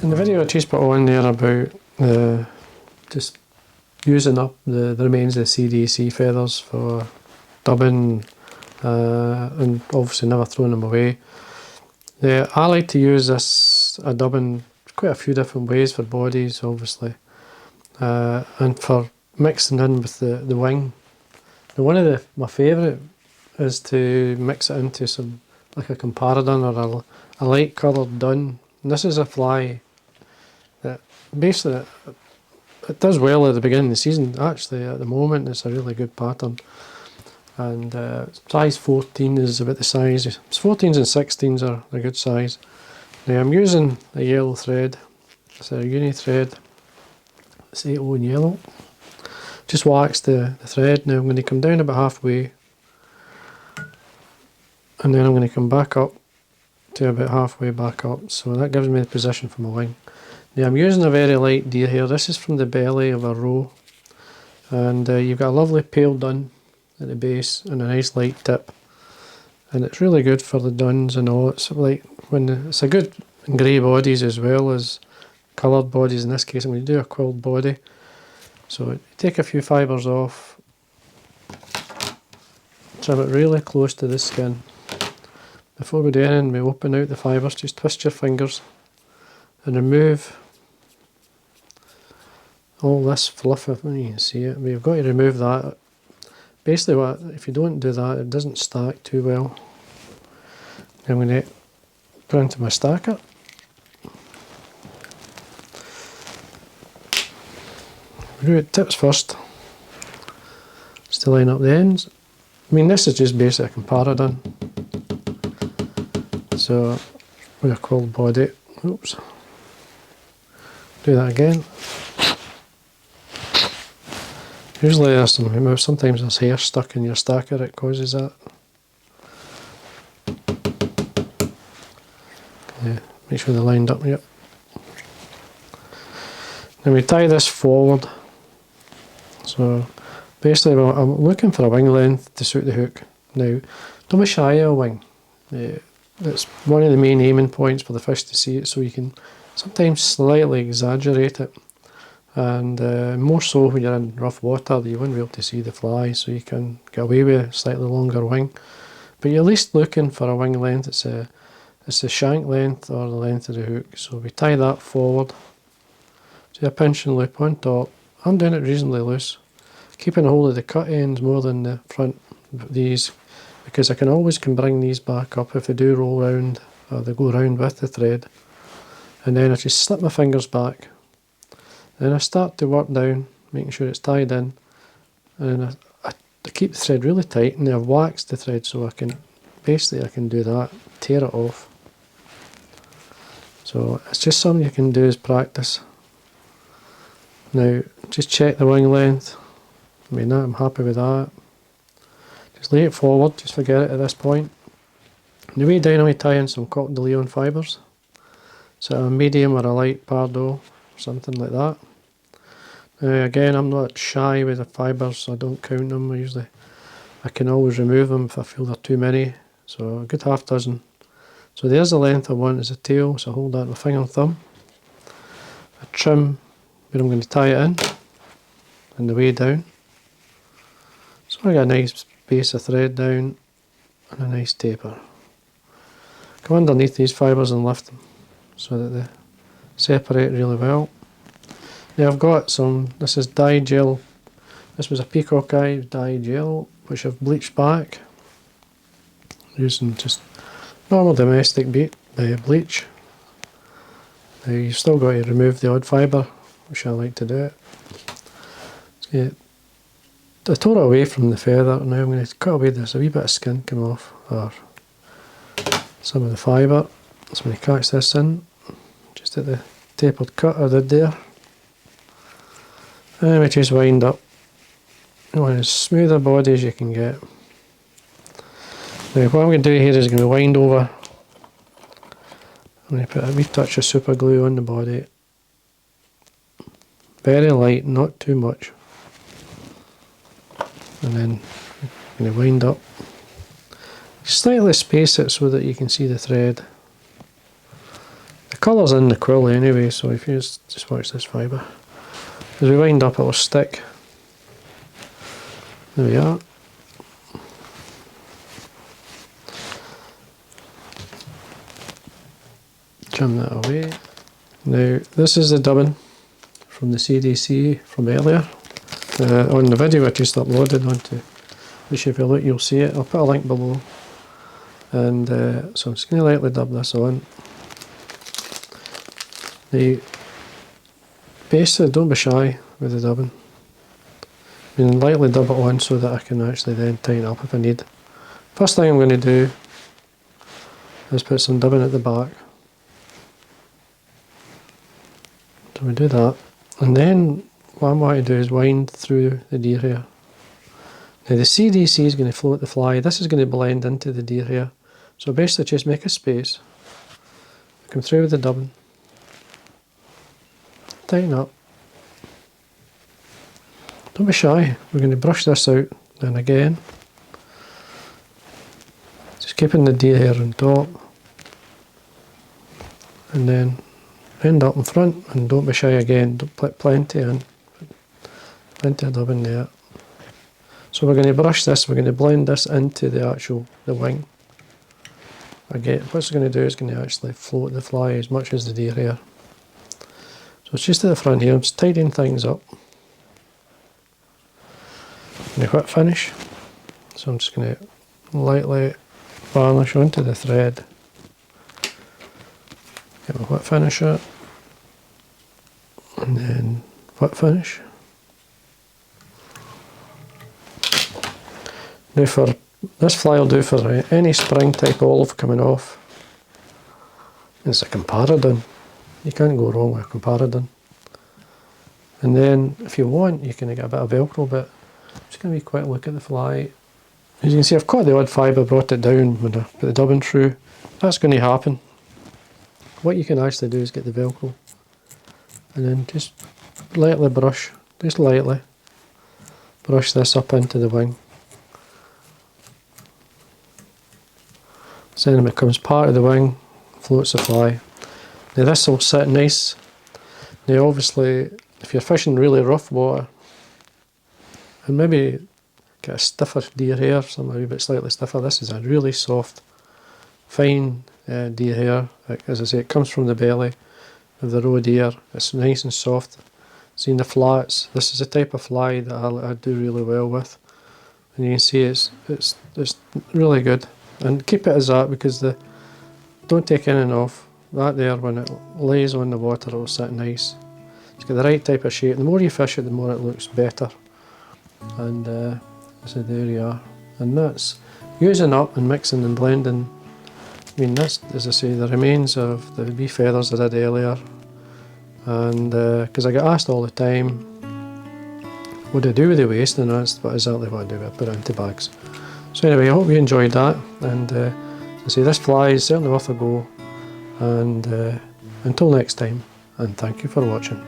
In the video I just put on there about just using up the remains of the CDC feathers for dubbing and obviously never throwing them away. I like to use this dubbing quite a few different ways for bodies obviously, and for mixing in with the wing. Now one of my favourite is to mix it into some like a Comparadun or a light coloured dun. And this is a fly that basically it does well at the beginning of the season. Actually at the moment it's a really good pattern, and size 14 is about the size. 14s and 16s are a good size. Now I'm using a yellow thread. It's a uni thread. It's 80 in yellow. Just wax the thread. Now I'm going to come down about halfway, and then I'm going to come back up to about halfway back up, so that gives me the position for my wing. Now I'm using a very light deer hair. This is from the belly of a roe, and you've got a lovely pale dun at the base and a nice light tip, and it's really good for the duns and all. It's like it's a good in grey bodies as well as coloured bodies. In this case I'm going to do a quilled body, so take a few fibres off, trim it really close to the skin. Before we do anything, we open out the fibres, just twist your fingers and remove all this fluff, if you can see it. We've got to remove that. Basically, if you don't do that, it doesn't stack too well. I'm going to put into my stacker. We do it tips first, just to line up the ends. I mean, this is just basic Comparadun. So with a quilled body, oops, do that again. Usually there's sometimes there's hair stuck in your stacker, it causes that. Yeah, make sure they're lined up, yep. Then we tie this forward. So basically I'm looking for a wing length to suit the hook. Now, don't be shy of a wing. It's one of the main aiming points for the fish to see it, so you can sometimes slightly exaggerate it, and more so when you're in rough water, you wouldn't be able to see the fly, so you can get away with a slightly longer wing. But you're at least looking for a wing length. It's the shank length or the length of the hook. So we tie that forward to a pinch and loop on top. I'm doing it reasonably loose, keeping a hold of the cut ends more than the front of these, because I can always bring these back up if they do roll round or they go round with the thread. And then I just slip my fingers back, and then I start to work down, making sure it's tied in, and then I keep the thread really tight, and then I've waxed the thread so I can do that, tear it off. So it's just something you can do as practice. Now just check the wing length. I mean, I'm happy with that. Just lay it forward, just forget it at this point. On the way down I tie in some Coq de Leon fibres, so a medium or a light Pardo, something like that. Again, I'm not shy with the fibres, so I don't count them. I can always remove them if I feel they're too many, so a good half dozen. So there's the length I want as a tail, so I hold that with my finger and thumb. I trim where I'm going to tie it in, and the way down. So I got a nice base of thread down and a nice taper. Come underneath these fibres and lift them so that they separate really well. Now I've got this is dyed gel. This was a Peacock eye dyed gel which I've bleached back using just normal domestic bleach. Now you've still got to remove the odd fibre, which I like to do it. I tore it away from the feather, now I'm going to cut away this, a wee bit of skin come off, or some of the fibre. So I'm going to catch this in, just at the tapered cut I did there. And we just wind up. You want as smooth a body as you can get. Now what I'm going to do here is going to wind over. I'm going to put a wee touch of super glue on the body. Very light, not too much. And then I'm going to wind up. Slightly space it so that you can see the thread. The colour's in the quill anyway, so if you just watch this fibre. As we wind up, it'll stick. There we are. Trim that away. Now, this is the dubbing from the CDC from earlier. On the video I just uploaded onto, which if you look you'll see it. I'll put a link below. And so I'm just going to lightly dub this on. Now, basically don't be shy with the dubbing. I mean, lightly dub it on so that I can actually then tighten up if I need. First thing I'm going to do is put some dubbing at the back. So we do that. And then what I'm going to do is wind through the deer hair. Now the CDC is going to float the fly. This is going to blend into the deer hair. So basically just make a space. Come through with the dubbing. Tighten up. Don't be shy. We're going to brush this out then again. Just keeping the deer hair on top. And then end up in front, and don't be shy again. Don't put plenty in. Plenty of dubbing there. So we're going to brush this, we're going to blend this into the wing. Again, what it's going to do is going to actually float the fly as much as the deer hair. So it's just at the front here, I'm just tidying things up. And a quick finish. So I'm just going to lightly varnish onto the thread. Get my wet finisher. And then wet finish. Now for this fly will do for any spring type olive coming off. It's a Comparadun. You can't go wrong with a Comparadun. And then if you want you can get a bit of Velcro, but I'm just going to be a quick look at the fly. As you can see I've cut the odd fibre, brought it down when I put the dubbing through. That's going to happen. What you can actually do is get the Velcro and then just lightly brush, just lightly brush this up into the wing. So then it becomes part of the wing, floats the fly. Now this will sit nice. Now obviously if you're fishing really rough water and maybe get a stiffer deer hair, something a wee bit slightly stiffer, this is a really soft, fine deer hair. As I say, it comes from the belly of the roe deer. It's nice and soft. Seeing the flats, this is the type of fly that I do really well with. And you can see it's really good. And keep it as that because don't take in and off. That there, when it lays on the water, it will sit nice. It's got the right type of shape. The more you fish it, the more it looks better. And so there you are. And that's using up and mixing and blending. I mean, that's, as I say, the remains of the wee feathers I did earlier. And because I get asked all the time, what do I do with the waste? And that's exactly what I do. I put it into bags. So anyway, I hope you enjoyed that. And as I say, this fly is certainly worth a go. And until next time, and thank you for watching.